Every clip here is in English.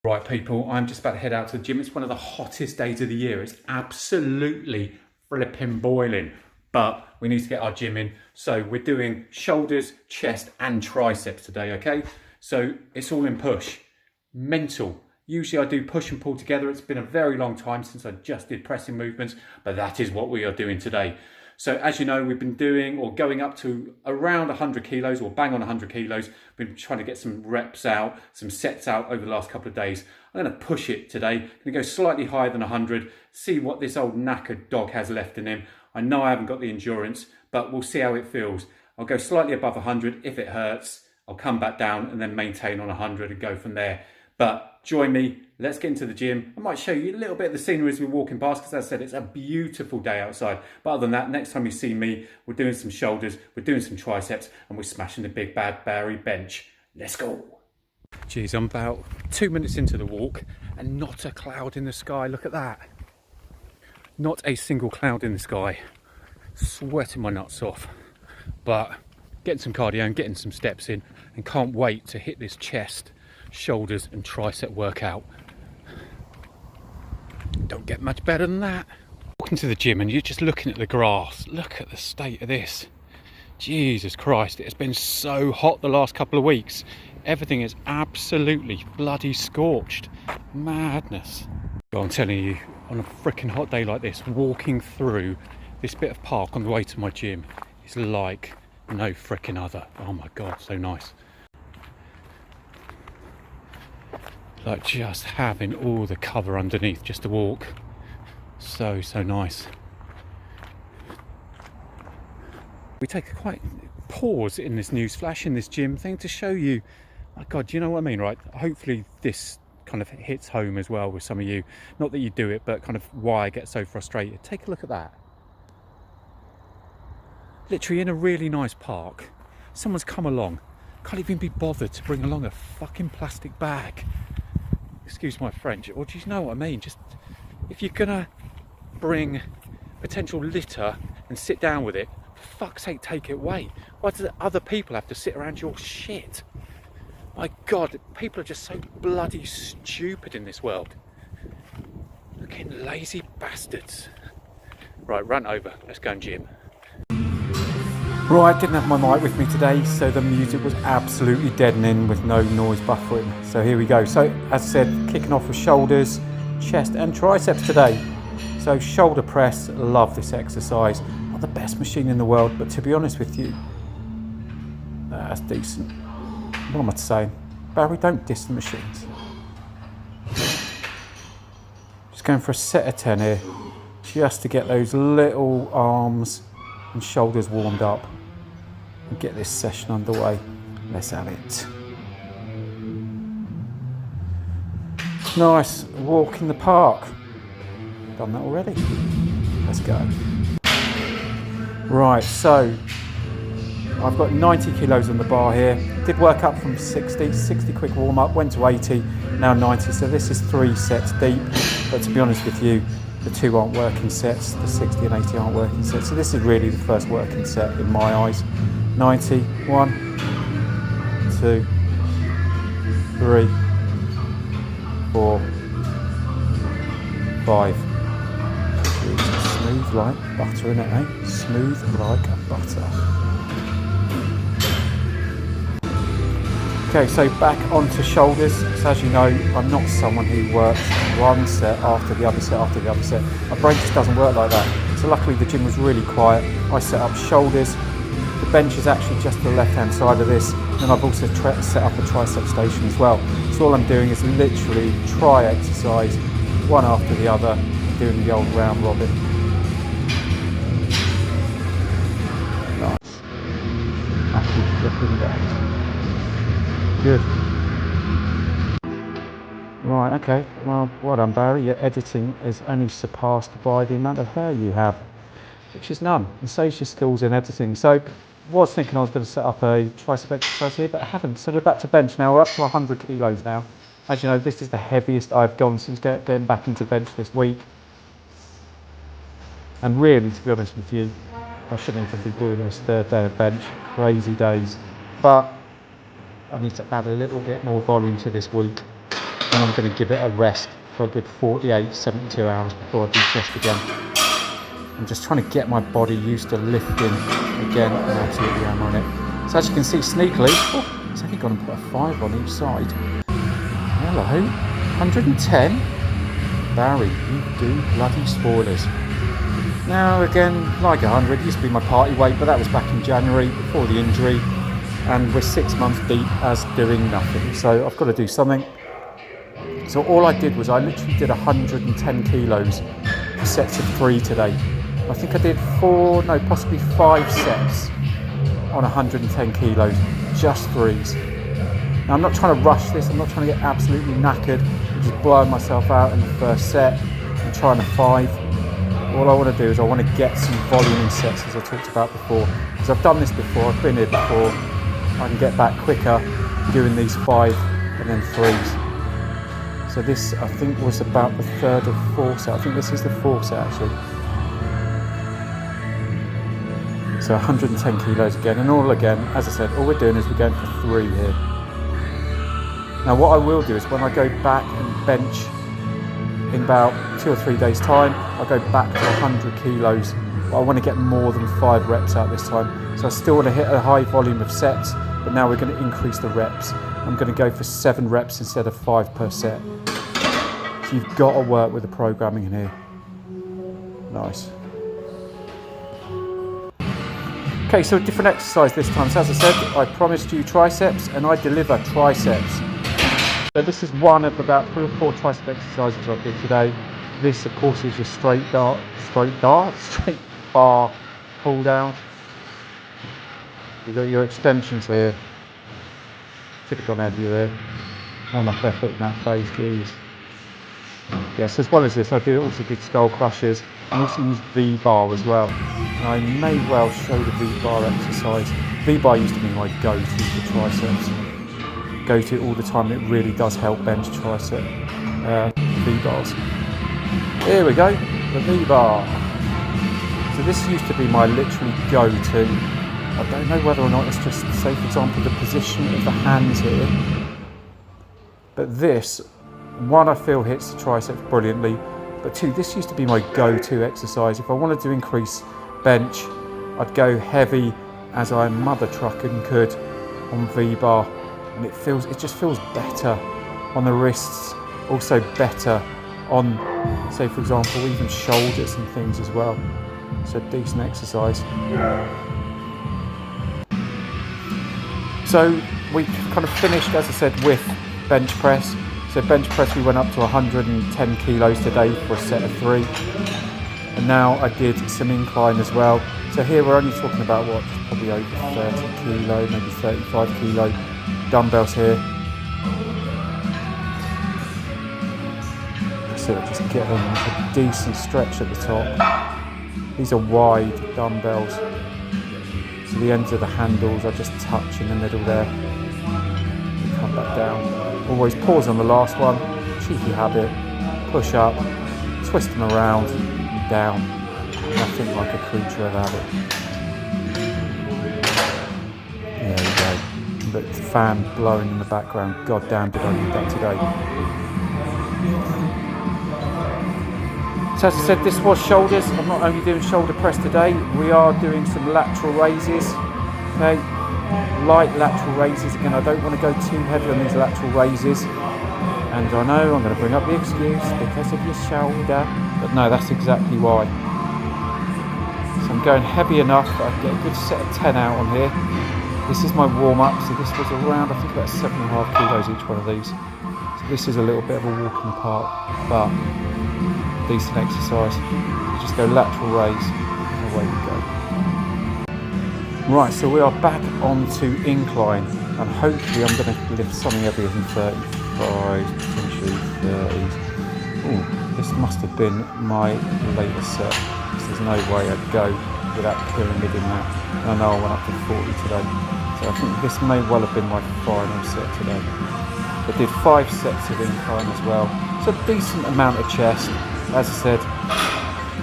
Right people, I'm just about to head out to the gym. It's one of the hottest days of the year. It's absolutely flipping boiling, but we need to get our gym in. So we're doing shoulders, chest and triceps today, okay? So it's all in push. Mental. Usually I do push and pull together. It's been a very long time since I just did pressing movements, but that is what we are doing today. So as you know, we've been doing or going up to around 100 kilos or bang on 100 kilos. Been trying to get some reps out, some sets out over the last couple of days. I'm going to push it today. I'm going to go slightly higher than 100, see what this old knackered dog has left in him. I know I haven't got the endurance, but we'll see how it feels. I'll go slightly above 100. If it hurts, I'll come back down and then maintain on 100 and go from there. But join me, let's get into the gym. I might show you a little bit of the scenery as we're walking past, because as I said, it's a beautiful day outside. But other than that, next time you see me, we're doing some shoulders, we're doing some triceps, and we're smashing the big bad Barry bench. Let's go. Geez, I'm about 2 minutes into the walk and not a cloud in the sky. Look at that. Not a single cloud in the sky. Sweating my nuts off. But getting some cardio and getting some steps in, and can't wait to hit this chest, shoulders and tricep workout. Don't get much better than that. Walking to the gym and you're just looking at the grass. Look at the state of this. Jesus Christ, it's been so hot the last couple of weeks. Everything is absolutely bloody scorched. Madness. But I'm telling you, on a freaking hot day like this, walking through this bit of park on the way to my gym is like no freaking other. Oh my God, so nice. Like just having all the cover underneath just to walk. So nice. We take a quite pause in this news flash in this gym thing to show you, my God, do you know what I mean, right? Hopefully this kind of hits home as well with some of you. Not that you do it, but kind of why I get so frustrated. Take a look at that. Literally in a really nice park, someone's come along, can't even be bothered to bring along a fucking plastic bag. Excuse my French, or do you know what I mean? Just, if you're gonna bring potential litter and sit down with it, for fuck's sake, take it away. Why do other people have to sit around your shit? My God, people are just so bloody stupid in this world. Fucking lazy bastards. Right, run over, let's go and gym. Right, didn't have my mic with me today, so the music was absolutely deadening with no noise buffering. So here we go. So as I said, kicking off with shoulders, chest and triceps today. So shoulder press, love this exercise. Not the best machine in the world, but to be honest with you, that's decent. What am I saying? Barry, don't diss the machines. Just going for a set of 10 here, just to get those little arms and shoulders warmed up and get this session underway. Let's have it. Nice walk in the park. Done that already. Let's go. Right, so I've got 90 kilos on the bar here. Did work up from 60 quick warm up, went to 80, now 90. So this is 3 sets deep, but to be honest with you, the 2 aren't working sets, the 60 and 80 aren't working sets. So this is really the first working set in my eyes. 90, 1, 2, 3, 4, 5. Smooth like butter, innit, eh? Smooth like butter. Okay, so back onto shoulders. So as you know, I'm not someone who works one set after the other set after the other set. My brain just doesn't work like that. So luckily the gym was really quiet. I set up shoulders. The bench is actually just the left-hand side of this. And I've also set up a tricep station as well. So all I'm doing is literally try exercise, one after the other, doing the old round robin. Nice. Actually, looking down. Good. Right, okay. Well done, Barry. Your editing is only surpassed by the amount of hair you have, which is none. It saves your skills in editing. So, was thinking I was going to set up a tricep exercise here, but I haven't. So we're back to bench now. We're up to 100 kilos now. As you know, this is the heaviest I've gone since getting back into bench this week. And really, to be honest with you, I shouldn't even be doing this third day of bench. Crazy days. But I need to add a little bit more volume to this week. and I'm going to give it a rest for a good 48, 72 hours before I do chest again. I'm just trying to get my body used to lifting again, and absolutely am on it. So as you can see, sneakily, it's only gone and put a 5 on each side. Hello, 110. Barry, you do bloody spoilers. Now again, like 100 used to be my party weight, but that was back in January before the injury, and we're 6 months deep as doing nothing. So I've got to do something. So all I did was I literally did 110 kilos for sets of 3 today. I think I did possibly 5 sets on 110 kilos, just 3s. Now I'm not trying to rush this, I'm not trying to get absolutely knackered. I'm just blowing myself out in the first set and trying to 5. All I want to do is I want to get some volume in sets, as I talked about before. Because I've done this before, I've been here before. I can get back quicker doing these 5 and then 3s. So this, I think, was about the 3rd or 4th set. I think this is the 4th set actually. So 110 kilos again, and all again, as I said, all we're doing is we're going for 3 here. Now what I will do is when I go back and bench in about 2 or 3 days time, I'll go back to 100 kilos, but I want to get more than 5 reps out this time. So I still want to hit a high volume of sets, but now we're going to increase the reps. I'm going to go for 7 reps instead of 5 per set. So you've got to work with the programming in here. Nice. Okay, so a different exercise this time. So as I said, I promised you triceps, and I deliver triceps. So this is one of about 3 or 4 tricep exercises I did today. This, of course, is your straight bar pull down. You've got your extensions here. Should have gone out of you there. Not enough effort in that phase, geez. Yes, as well as this, I also did skull crushers, and also used V-bar as well. And I may well show the V-bar exercise. V-bar used to be my go-to for triceps. Go-to all the time. It really does help bench tricep V-bars. Here we go, the V-bar. So this used to be my literally go-to. I don't know whether or not it's just, say for example, the position of the hands here. But this, 1, I feel hits the triceps brilliantly. But 2, this used to be my go-to exercise. If I wanted to increase bench, I'd go heavy as I mother trucking could on V-bar, and it just feels better on the wrists, also better on, say for example, even shoulders and things as well. So decent exercise. So we kind of finished, as I said, with bench press. So bench press, we went up to 110 kilos today for a set of 3. And now I did some incline as well. So here we're only talking about what, probably over 30 kilo, maybe 35 kilo dumbbells here. So just get them a decent stretch at the top. These are wide dumbbells. So the ends of the handles I just touch in the middle there. Come back down. Always pause on the last one, cheeky habit, push up, twist them around, and down. Nothing like a creature of habit. There we go. But the fan blowing in the background, god damn did I need that today. So as I said, this was shoulders. I'm not only doing shoulder press today, we are doing some lateral raises. Okay. Light lateral raises. Again, I don't want to go too heavy on these lateral raises, and I know I'm going to bring up the excuse because of your shoulder, but no, that's exactly why. So I'm going heavy enough that I can get a good set of 10 out on here. This is my warm-up, so this was around, I think, about 7.5 kilos each one of these. So this is a little bit of a walk in the park, but decent exercise. Just go lateral raise, and away we go. Right, so we are back onto incline, and hopefully I'm going to lift something heavier than 35, potentially 30s. Ooh, this must have been my latest set, because there's no way I'd go without pyramiding that. And I know I went up to 40 today, so I think this may well have been my final set today. I did 5 sets of incline as well, so a decent amount of chest. As I said,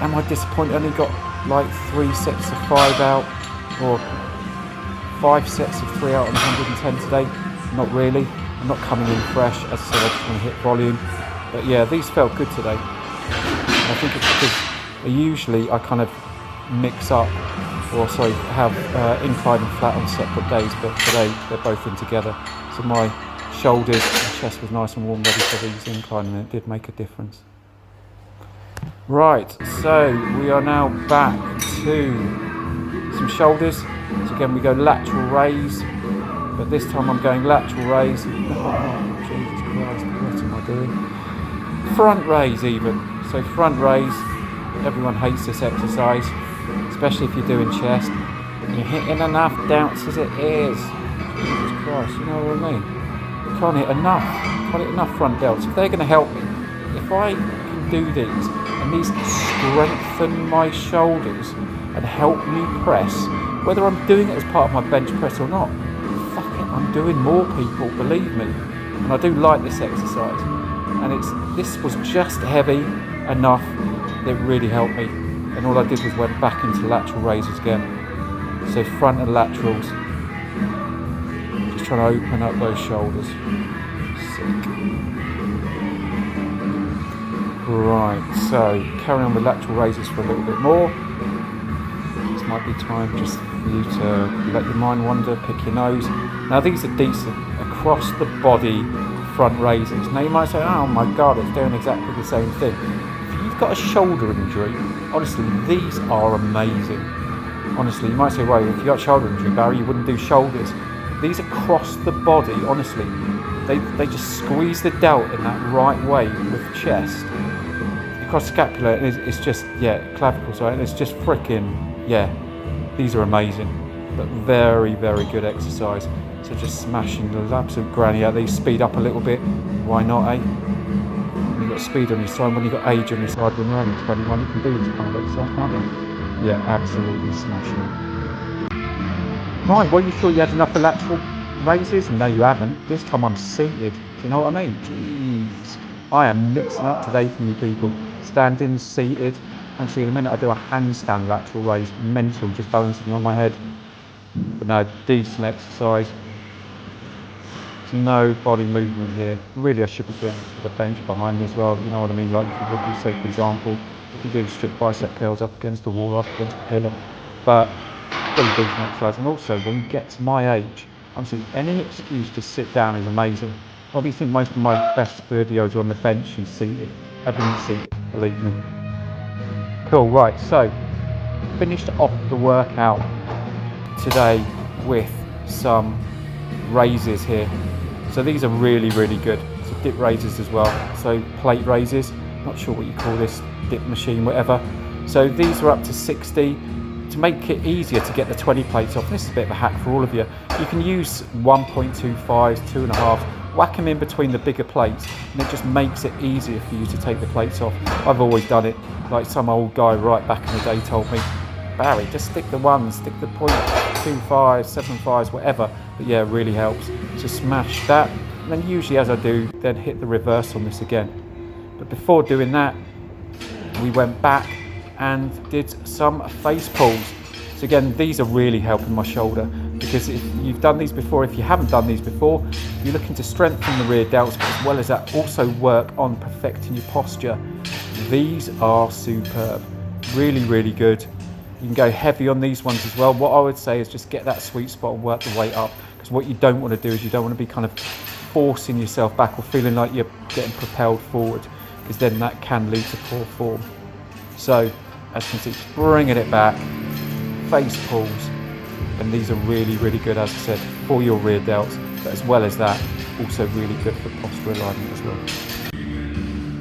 am I disappointed I only got like 3 sets of 5 out? Or 5 sets of 3 out on 110 today? Not really. I'm not coming in fresh. As I said, I just want to hit volume. But yeah, these felt good today. And I think it's because usually I kind of mix up, or sorry, have incline and flat on separate days, but today they're both in together. So my shoulders and chest was nice and warm, ready for these incline, and it did make a difference. Right, so we are now back to some shoulders. So again, we go lateral raise, but this time I'm going lateral raise. Oh, Jesus Christ, what am I doing? Front raise even. So front raise, everyone hates this exercise, especially if you're doing chest. You're hitting enough doubts as it is. Jesus Christ, you know what I mean? You can't hit enough front delts. If they're going to help me, if I can do these, and these strengthen my shoulders and help me press, whether I'm doing it as part of my bench press or not, fuck it, I'm doing more, people, believe me. And I do like this exercise. And this was just heavy enough that it really helped me. And all I did was went back into lateral raises again. So front and laterals. Just trying to open up those shoulders. Sick. Right, so carry on with lateral raises for a little bit more. This might be time just for you to let your mind wander, pick your nose. Now these are decent across the body front raises. Now you might say, oh my god, it's doing exactly the same thing. If you've got a shoulder injury, honestly, these are amazing. Honestly, you might say, well, if you got shoulder injury, Barry, you wouldn't do shoulders. These across the body, honestly, they just squeeze the delt in that right way with chest. Across scapula, it's just, yeah, clavicle, sorry, and it's just freaking, yeah, these are amazing. But very, very good exercise. So just smashing the absolute granny out. These speed up a little bit. Why not, eh? When you've got speed on your side, when you've got age on your side, when you're only 21, you can do this kind of exercise, can't you? Yeah, absolutely smashing it. Right, well, you sure you had enough lateral raises? No, you haven't. This time I'm seated. Do you know what I mean? Jeez. I am mixing up today for you people. Standing, seated. Actually, in a minute I do a handstand lateral raise. Mental, just balancing on my head. But no, decent exercise. There's no body movement here. Really, I should be doing the bench behind me as well. You know what I mean? Like what you say, for example, if you do strict bicep curls up against the wall, up against the pillar. But still a decent exercise. And also, when you get to my age, I'm saying any excuse to sit down is amazing. I do think most of my best videos are on the bench and seated. Everyone's seated, believe me. Cool, right, so finished off the workout today with some raises here. So these are really, really good. So dip raises as well. So plate raises, not sure what you call this, dip machine, whatever. So these are up to 60. To make it easier to get the 20 plates off, this is a bit of a hack for all of you. You can use 1.25s, 2.5, whack them in between the bigger plates, and it just makes it easier for you to take the plates off. I've always done it, like some old guy right back in the day told me, Barry, just stick the ones, stick the 0.25s, 7.5s, whatever. But yeah, it really helps. So smash that, and then usually as I do, then hit the reverse on this again. But before doing that, we went back and did some face pulls. So again, these are really helping my shoulder, because if you've done these before, if you haven't done these before, you're looking to strengthen the rear delts, but as well as that, also work on perfecting your posture. These are superb, really, really good. You can go heavy on these ones as well. What I would say is just get that sweet spot and work the weight up, because what you don't want to do is you don't want to be kind of forcing yourself back or feeling like you're getting propelled forward, because then that can lead to poor form. So as you can see, bringing it back, face pulls, and these are really, really good, as I said, for your rear delts, but as well as that, also really good for posture alignment as well.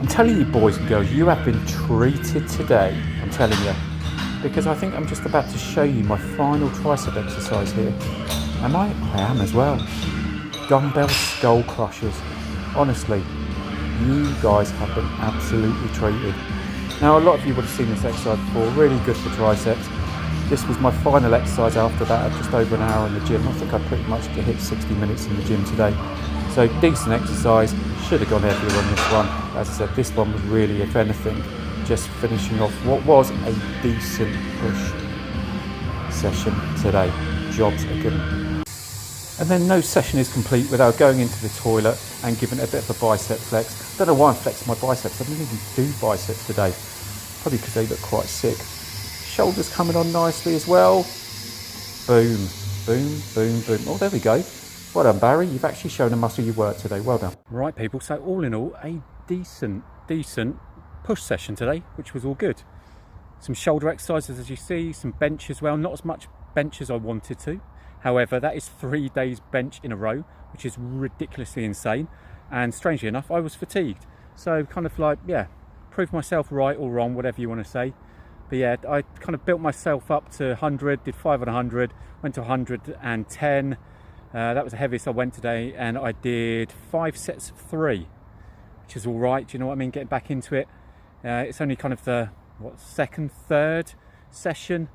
I'm telling you, boys and girls, you have been treated today, I'm telling you, because I think I'm just about to show you my final tricep exercise here. Am I? I am as well. Dumbbell skull crushers. Honestly, you guys have been absolutely treated. Now, a lot of you would have seen this exercise before, really good for triceps. This was my final exercise after that, just over an hour in the gym. I think I pretty much hit 60 minutes in the gym today. So decent exercise, should have gone heavier on this one. As I said, this one was really, if anything, just finishing off what was a decent push session today. Jobs are good. And then no session is complete without going into the toilet and giving it a bit of a bicep flex. Don't know why I'm flexing my biceps. I didn't even do biceps today. Probably because they look quite sick. Shoulders coming on nicely as well. Boom, boom, boom, boom. Oh, there we go. Well done, Barry. You've actually shown a muscle you worked today. Well done. Right, people. So all in all, a decent push session today, which was all good. Some shoulder exercises, as you see, some bench as well. Not as much bench as I wanted to. However, that is 3 days bench in a row, which is ridiculously insane. And strangely enough, I was fatigued. So kind of like, yeah, proved myself right or wrong, whatever you want to say. But yeah, I kind of built myself up to 100, did 5 on 100, went to 110. That was the heaviest I went today, and I did 5 sets of 3, which is all right. Do you know what I mean? Getting back into it. It's only kind of the third session.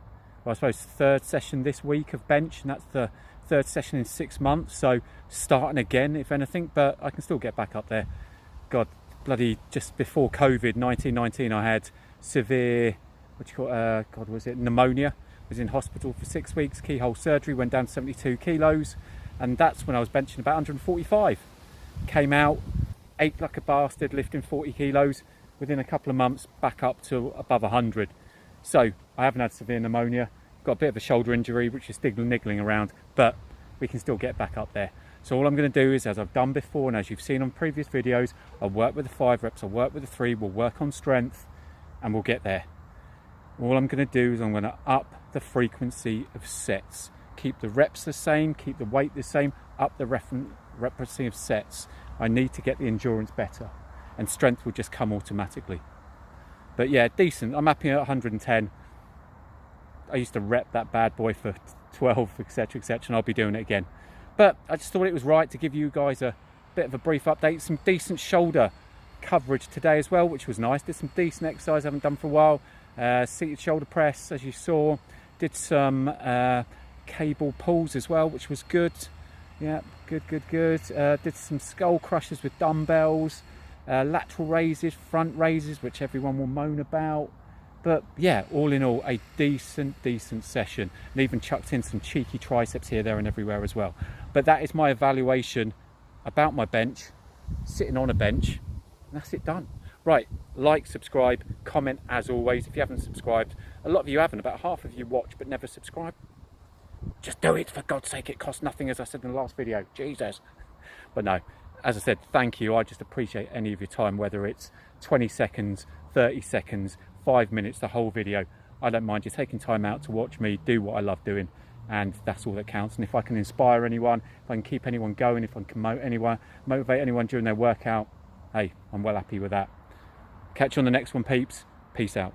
Well, I suppose third session this week of bench, and that's the third session in 6 months. So starting again, if anything, but I can still get back up there. God, bloody just before COVID, 1919, I had severe, pneumonia. Was in hospital for 6 weeks, keyhole surgery, went down to 72 kilos. And that's when I was benching about 145. Came out, ate like a bastard, lifting 40 kilos. Within a couple of months, back up to above 100. So I haven't had severe pneumonia. Got a bit of a shoulder injury, which is still niggling around, but we can still get back up there. So all I'm going to do is, as I've done before, and as you've seen on previous videos, I'll work with the 5 reps, I'll work with the 3, we'll work on strength, and we'll get there. All I'm going to do is I'm going to up the frequency of sets. Keep the reps the same, keep the weight the same, up the frequency of sets. I need to get the endurance better, and strength will just come automatically. But yeah, decent. I'm happy at 110. I used to rep that bad boy for 12, etc, etc, and I'll be doing it again. But I just thought it was right to give you guys a bit of a brief update. Some decent shoulder coverage today as well, which was nice. Did some decent exercise I haven't done for a while. Seated shoulder press, as you saw. Did some cable pulls as well, which was good. Yeah, good. Did some skull crushers with dumbbells. Lateral raises, front raises, which everyone will moan about. But yeah, all in all, a decent session. And even chucked in some cheeky triceps here, there and everywhere as well. But that is my evaluation about my bench, sitting on a bench. And that's it done. Right, like, subscribe, comment as always. If you haven't subscribed, a lot of you haven't, about half of you watch but never subscribe. Just do it, for God's sake. It costs nothing, as I said in the last video. Jesus. But no, as I said, thank you. I just appreciate any of your time, whether it's 20 seconds, 30 seconds, 5 minutes, the whole video. I don't mind you taking time out to watch me do what I love doing, and that's all that counts. And if I can inspire anyone, if I can keep anyone going, if I can motivate anyone during their workout, hey, I'm well happy with that. Catch you on the next one, peeps. Peace out.